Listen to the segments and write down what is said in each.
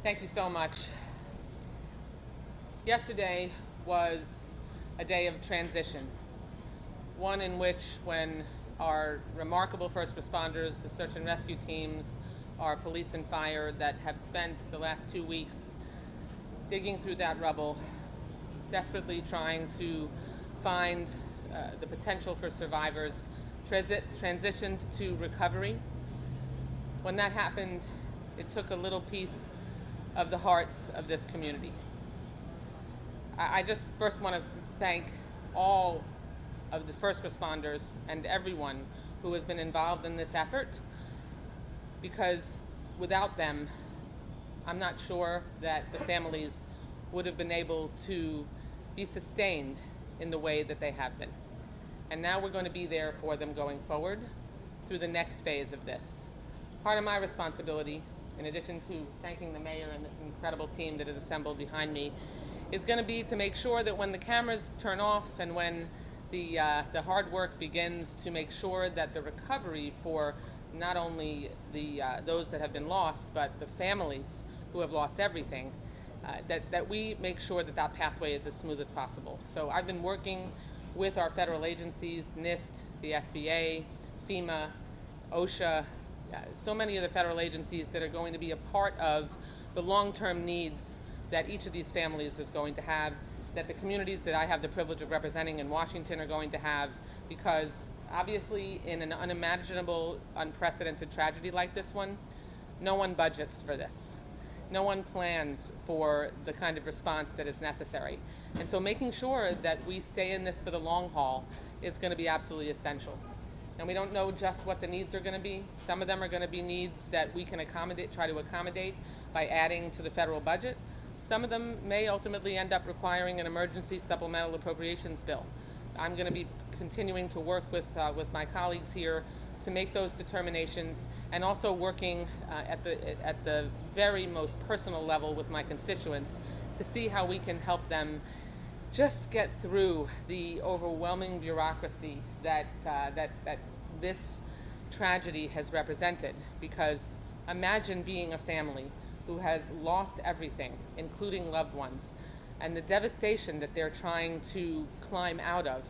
Thank you so much. Yesterday was a day of transition, one in which when our remarkable first responders, the search and rescue teams, our police and fire that have spent the last 2 weeks digging through that rubble, desperately trying to find the potential for survivors, transitioned to recovery. When that happened, it took a little piece of the hearts of this community. I just first want to thank all of the first responders and everyone who has been involved in this effort, because without them, I'm not sure that the families would have been able to be sustained in the way that they have been. And now we're going to be there for them going forward through the next phase of this. Part of my responsibility, in addition to thanking the mayor and this incredible team that is assembled behind me, is going to be to make sure that when the cameras turn off and when the hard work begins, to make sure that the recovery for not only those that have been lost, but the families who have lost everything, that we make sure that that pathway is as smooth as possible. So I've been working with our federal agencies, NIST, the SBA, FEMA, OSHA, so many of the federal agencies that are going to be a part of the long-term needs that each of these families is going to have, that the communities that I have the privilege of representing in Washington are going to have, because obviously in an unimaginable, unprecedented tragedy like this one, no one budgets for this. No one plans for the kind of response that is necessary. And so making sure that we stay in this for the long haul is going to be absolutely essential. And we don't know just what the needs are going to be. Some of them are going to be needs that we can try to accommodate by adding to the federal budget. Some of them may ultimately end up requiring an emergency supplemental appropriations bill. I'm going to be continuing to work with my colleagues here to make those determinations, and also working at the very most personal level with my constituents to see how we can help them just get through the overwhelming bureaucracy that this tragedy has represented. Because imagine being a family who has lost everything, including loved ones, and the devastation that they're trying to climb out of,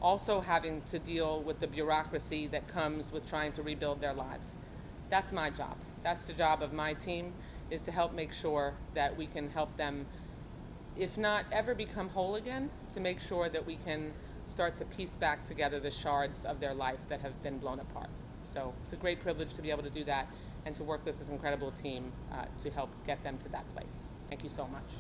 also having to deal with the bureaucracy that comes with trying to rebuild their lives. That's my job. That's the job of my team, is to help make sure that we can help them, if not ever become whole again, to make sure that we can start to piece back together the shards of their life that have been blown apart. So it's a great privilege to be able to do that and to work with this incredible team to help get them to that place. Thank you so much.